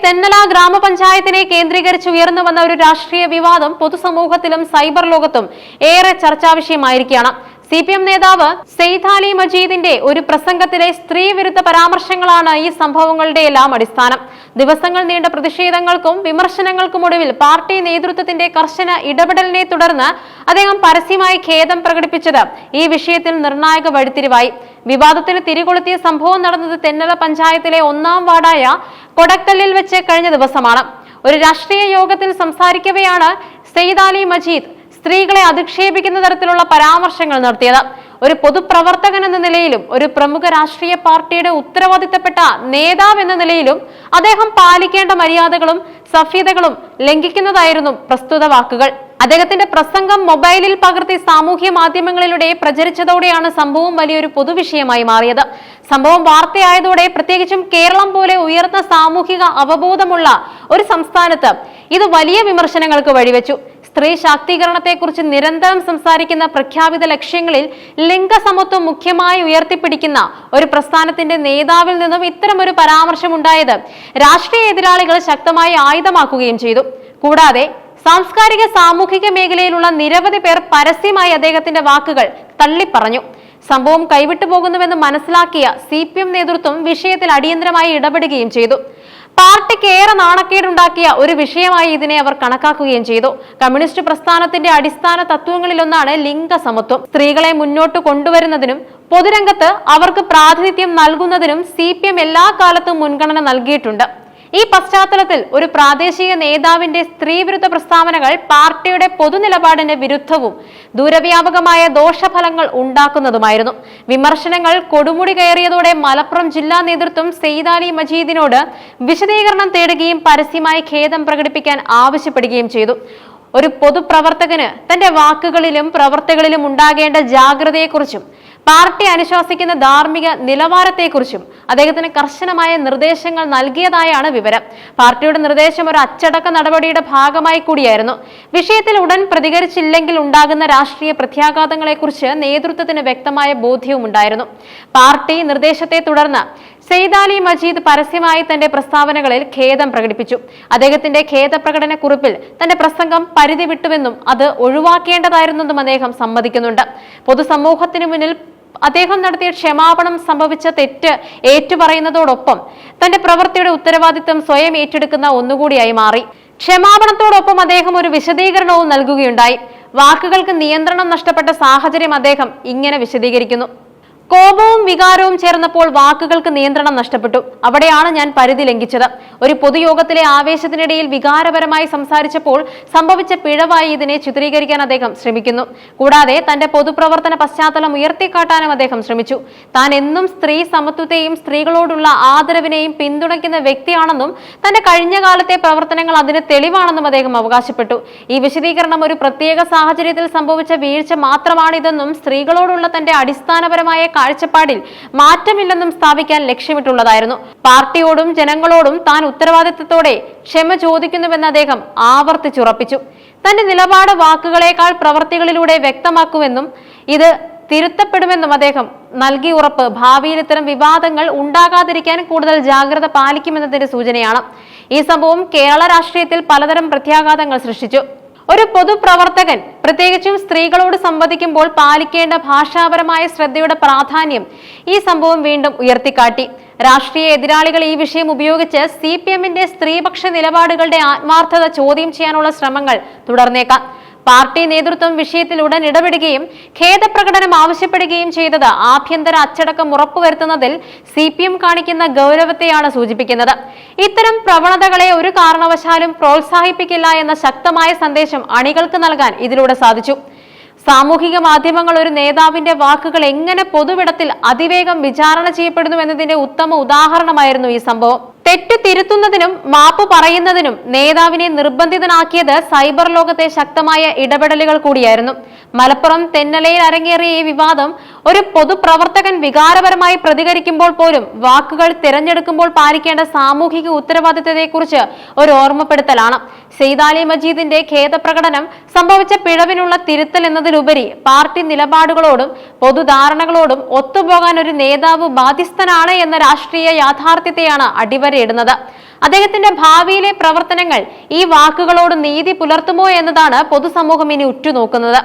തെന്നല ഗ്രാമപഞ്ചായത്തിനെ കേന്ദ്രീകരിച്ച് ഉയർന്നു വന്ന ഒരു രാഷ്ട്രീയ വിവാദം പൊതുസമൂഹത്തിലും സൈബർ ലോകത്തും ഏറെ ചർച്ചാ വിഷയമായിരിക്കുകയാണ്. CPM നേതാവ് സെയ്ദ് അലി മജീദിന്റെ ഒരു പ്രസംഗത്തിലെ സ്ത്രീ വിരുദ്ധ പരാമർശങ്ങളാണ് ഈ സംഭവങ്ങളുടെ എല്ലാം അടിസ്ഥാനം. ദിവസങ്ങൾ നീണ്ട പ്രതിഷേധങ്ങൾക്കും വിമർശനങ്ങൾക്കുമൊടുവിൽ പാർട്ടി നേതൃത്വത്തിന്റെ കർശന ഇടപെടലിനെ തുടർന്ന് അദ്ദേഹം പരസ്യമായി ഖേദം പ്രകടിപ്പിച്ചത് ഈ വിഷയത്തിൽ നിർണായക വഴിത്തിരിവായി. വിവാദത്തിന് തിരികൊളുത്തിയ സംഭവം നടന്നത് തെന്നല പഞ്ചായത്തിലെ 1-ാം വാർഡായ കൊടക്കല്ലിൽ വെച്ച് കഴിഞ്ഞ ദിവസമാണ്. ഒരു രാഷ്ട്രീയ യോഗത്തിൽ സംസാരിക്കവെയാണ് സെയ്ദ് അലി മജീദ് സ്ത്രീകളെ അധിക്ഷേപിക്കുന്ന തരത്തിലുള്ള പരാമർശങ്ങൾ നടത്തിയത്. ഒരു പൊതുപ്രവർത്തകൻ എന്ന നിലയിലും ഒരു പ്രമുഖ രാഷ്ട്രീയ പാർട്ടിയുടെ ഉത്തരവാദിത്തപ്പെട്ട നേതാവ് എന്ന നിലയിലും അദ്ദേഹം പാലിക്കേണ്ട മര്യാദകളും സഭ്യതകളും ലംഘിക്കുന്നതായിരുന്നു പ്രസ്തുത വാക്കുകൾ. അദ്ദേഹത്തിന്റെ പ്രസംഗം മൊബൈലിൽ പകർത്തി സാമൂഹ്യ മാധ്യമങ്ങളിലൂടെ പ്രചരിച്ചതോടെയാണ് സംഭവം വലിയൊരു പൊതുവിഷയമായി മാറിയത്. സംഭവം വാർത്തയായതോടെ പ്രത്യേകിച്ചും കേരളം പോലെ ഉയർന്ന സാമൂഹിക അവബോധമുള്ള ഒരു സംസ്ഥാനത്ത് ഇത് വലിയ വിമർശനങ്ങൾക്ക് വഴിവെച്ചു. സ്ത്രീ ശാക്തീകരണത്തെക്കുറിച്ച് നിരന്തരം സംസാരിക്കുന്ന പ്രഖ്യാപിത ലക്ഷ്യങ്ങളിൽ ലിംഗസമത്വം മുഖ്യമായി ഉയർത്തിപ്പിടിക്കുന്ന ഒരു പ്രസ്ഥാനത്തിന്റെ നേതാവിൽ നിന്നും ഇത്തരമൊരു പരാമർശമുണ്ടായത് രാഷ്ട്രീയ എതിരാളികൾ ശക്തമായി ആയുധമാക്കുകയും ചെയ്തു. കൂടാതെ സാംസ്കാരിക സാമൂഹിക മേഖലയിലുള്ള നിരവധി പേർ പരസ്യമായി അദ്ദേഹത്തിന്റെ വാക്കുകൾ തള്ളിപ്പറഞ്ഞു. സംഭവം കൈവിട്ടു പോകുന്നുവെന്ന് മനസ്സിലാക്കിയ CPM നേതൃത്വം വിഷയത്തിൽ അടിയന്തരമായി ഇടപെടുകയും ചെയ്തു. പാർട്ടിക്ക് ഏറെ നാണക്കേടുണ്ടാക്കിയ ഒരു വിഷയമായി ഇതിനെ അവർ കണക്കാക്കുകയും ചെയ്തു. കമ്മ്യൂണിസ്റ്റ് പ്രസ്ഥാനത്തിന്റെ അടിസ്ഥാന തത്വങ്ങളിലൊന്നാണ് ലിംഗസമത്വം. സ്ത്രീകളെ മുന്നോട്ട് കൊണ്ടുവരുന്നതിനും പൊതുരംഗത്ത് അവർക്ക് പ്രാതിനിധ്യം നൽകുന്നതിനും CPM എല്ലാ കാലത്തും മുൻഗണന നൽകിയിട്ടുണ്ട്. ഈ പശ്ചാത്തലത്തിൽ ഒരു പ്രാദേശിക നേതാവിന്റെ സ്ത്രീവിരുദ്ധ പ്രസ്താവനകൾ പാർട്ടിയുടെ പൊതുനിലപാടിന് വിരുദ്ധവും ദൂരവ്യാപകമായ ദോഷഫലങ്ങൾ ഉണ്ടാക്കുന്നതുമായിരുന്നു. വിമർശനങ്ങൾ കൊടുമുടി കയറിയതോടെ മലപ്പുറം ജില്ലാ നേതൃത്വം സെയ്ദ് അലി മജീദിനോട് വിശദീകരണം തേടുകയും പരസ്യമായി ഖേദം പ്രകടിപ്പിക്കാൻ ആവശ്യപ്പെടുകയും ചെയ്തു. ഒരു പൊതുപ്രവർത്തകന് തന്റെ വാക്കുകളിലും പ്രവർത്തികളിലും ഉണ്ടാകേണ്ട ജാഗ്രതയെക്കുറിച്ചും പാർട്ടി അനുശാസിക്കുന്ന ധാർമ്മിക നിലവാരത്തെക്കുറിച്ചും അദ്ദേഹത്തിന് കർശനമായ നിർദ്ദേശങ്ങൾ നൽകിയതായാണ് വിവരം. പാർട്ടിയുടെ നിർദ്ദേശം ഒരു അച്ചടക്ക നടപടിയുടെ ഭാഗമായി കൂടിയായിരുന്നു. വിഷയത്തിൽ ഉടൻ പ്രതികരിച്ചില്ലെങ്കിൽ ഉണ്ടാകുന്ന രാഷ്ട്രീയ പ്രത്യാഘാതങ്ങളെക്കുറിച്ച് നേതൃത്വത്തിന് വ്യക്തമായ ബോധ്യവും ഉണ്ടായിരുന്നു. പാർട്ടി നിർദ്ദേശത്തെ തുടർന്ന് സെയ്ദ് അലി മജീദ് പരസ്യമായി തന്റെ പ്രസ്താവനകളിൽ ഖേദം പ്രകടിപ്പിച്ചു. അദ്ദേഹത്തിന്റെ ഖേദപ്രകടന കുറിപ്പിൽ തന്റെ പ്രസംഗം പരിധി വിട്ടുവെന്നും അത് ഒഴിവാക്കേണ്ടതായിരുന്നെന്നും അദ്ദേഹം സമ്മതിക്കുന്നുണ്ട്. പൊതുസമൂഹത്തിനു മുന്നിൽ അദ്ദേഹം നടത്തിയ ക്ഷമാപണം സംഭവിച്ച തെറ്റ് ഏറ്റുപറയുന്നതോടൊപ്പം തന്റെ പ്രവൃത്തിയുടെ ഉത്തരവാദിത്തം സ്വയം ഏറ്റെടുക്കുന്ന ഒന്നുകൂടിയായി മാറി. ക്ഷമാപണത്തോടൊപ്പം അദ്ദേഹം ഒരു വിശദീകരണവും നൽകുകയുണ്ടായി. വാക്കുകൾക്ക് നിയന്ത്രണം നഷ്ടപ്പെട്ട സാഹചര്യം അദ്ദേഹം ഇങ്ങനെ വിശദീകരിക്കുന്നു: കോപവും വികാരവും ചേർന്നപ്പോൾ വാക്കുകൾക്ക് നിയന്ത്രണം നഷ്ടപ്പെട്ടു. അവിടെയാണ് ഞാൻ പരിധി ലംഘിച്ചത്. ഒരു പൊതുയോഗത്തിലെ ആവേശത്തിനിടയിൽ വികാരപരമായി സംസാരിച്ചപ്പോൾ സംഭവിച്ച പിഴവായി ഇതിനെ ചിത്രീകരിക്കാൻ അദ്ദേഹം ശ്രമിക്കുന്നു. കൂടാതെ തന്റെ പൊതുപ്രവർത്തന പശ്ചാത്തലം ഉയർത്തിക്കാട്ടാനും അദ്ദേഹം ശ്രമിച്ചു. താൻ എന്നും സ്ത്രീ സമത്വത്തെയും സ്ത്രീകളോടുള്ള ആദരവിനെയും പിന്തുണയ്ക്കുന്ന വ്യക്തിയാണെന്നും തന്റെ കഴിഞ്ഞ കാലത്തെ പ്രവർത്തനങ്ങൾ അതിന് തെളിവാണെന്നും അദ്ദേഹം അവകാശപ്പെട്ടു. ഈ വിശദീകരണം ഒരു പ്രത്യേക സാഹചര്യത്തിൽ സംഭവിച്ച വീഴ്ച മാത്രമാണിതെന്നും സ്ത്രീകളോടുള്ള തന്റെ അടിസ്ഥാനപരമായ കാഴ്ചപ്പാടിൽ മാറ്റമില്ലെന്നും സ്ഥാപിക്കാൻ ലക്ഷ്യമിട്ടുള്ളതായിരുന്നു. പാർട്ടിയോടും ജനങ്ങളോടും താൻ ഉത്തരവാദിത്തത്തോടെ ക്ഷമ ചോദിക്കുന്നുവെന്ന് അദ്ദേഹം ആവർത്തിച്ചുറപ്പിച്ചു. തന്റെ നിലപാട് വാക്കുകളേക്കാൾ പ്രവർത്തികളിലൂടെ വ്യക്തമാക്കുമെന്നും ഇത് തിരുത്തപ്പെടുമെന്നും അദ്ദേഹം നൽകിയ ഉറപ്പ് ഭാവിയിൽ ഇത്തരം വിവാദങ്ങൾ ഉണ്ടാകാതിരിക്കാൻ കൂടുതൽ ജാഗ്രത പാലിക്കുമെന്നതിന്റെ സൂചനയാണ്. ഈ സംഭവം കേരള രാഷ്ട്രീയത്തിൽ പലതരം പ്രത്യാഘാതങ്ങൾ സൃഷ്ടിച്ചു. ഒരു പൊതുപ്രവർത്തകൻ പ്രത്യേകിച്ചും സ്ത്രീകളോട് സംവദിക്കുമ്പോൾ പാലിക്കേണ്ട ഭാഷാപരമായ ശ്രദ്ധയുടെ പ്രാധാന്യം ഈ സംഭവം വീണ്ടും ഉയർത്തിക്കാട്ടി. രാഷ്ട്രീയ എതിരാളികൾ ഈ വിഷയം ഉപയോഗിച്ച് CPMന്റെ സ്ത്രീപക്ഷ നിലപാടുകളുടെ ആത്മാർത്ഥത ചോദ്യം ചെയ്യാനുള്ള ശ്രമങ്ങൾ തുടർന്നേക്കാം. പാർട്ടി നേതൃത്വം വിഷയത്തിൽ ഉടൻ ഇടപെടുകയും ഖേദപ്രകടനം ആവശ്യപ്പെടുകയും ചെയ്തത് ആഭ്യന്തര അച്ചടക്കം ഉറപ്പുവരുത്തുന്നതിൽ CPM കാണിക്കുന്ന ഗൗരവത്തെയാണ് സൂചിപ്പിക്കുന്നത്. ഇത്തരം പ്രവണതകളെ ഒരു കാരണവശാലും പ്രോത്സാഹിപ്പിക്കില്ല എന്ന ശക്തമായ സന്ദേശം അണികൾക്ക് നൽകാൻ ഇതിലൂടെ സാധിച്ചു. സാമൂഹിക മാധ്യമങ്ങൾ ഒരു നേതാവിന്റെ വാക്കുകൾ എങ്ങനെ പൊതുവിടത്തിൽ അതിവേഗം വിചാരണ ചെയ്യപ്പെടുന്നു എന്നതിന്റെ ഉത്തമ ഉദാഹരണമായിരുന്നു ഈ സംഭവം. തെറ്റു തിരുത്തുന്നതിനും മാപ്പ് പറയുന്നതിനും നേതാവിനെ നിർബന്ധിതനാക്കിയത് സൈബർ ലോകത്തെ ശക്തമായ ഇടപെടലുകൾ കൂടിയായിരുന്നു. മലപ്പുറം തെന്നലയിൽ അരങ്ങേറിയ ഈ വിവാദം ഒരു പൊതുപ്രവർത്തകൻ വികാരപരമായി പ്രതികരിക്കുമ്പോൾ പോലും വാക്കുകൾ തിരഞ്ഞെടുക്കുമ്പോൾ പാലിക്കേണ്ട സാമൂഹിക ഉത്തരവാദിത്തത്തെക്കുറിച്ച് ഒരു ഓർമ്മപ്പെടുത്തലാണ്. സെയ്ദ് അലി മജീദിന്റെ ഖേദപ്രകടനം സംഭവിച്ച പിഴവിനുള്ള തിരുത്തൽ എന്നതിലുപരി പാർട്ടി നിലപാടുകളോടും പൊതുധാരണകളോടും ഒത്തുപോകാൻ ഒരു നേതാവ് ബാധ്യസ്ഥനാണ് എന്ന രാഷ്ട്രീയ യാഥാർത്ഥ്യത്തെയാണ് അടിവര അടിവരയിടുന്നത്. അദ്ദേഹത്തിന്റെ ഭാവിയിലെ പ്രവർത്തനങ്ങൾ ഈ വാക്കുകളോട് നീതി പുലർത്തുമോ എന്നതാണ് പൊതുസമൂഹം ഇനി ഉറ്റുനോക്കുന്നത്.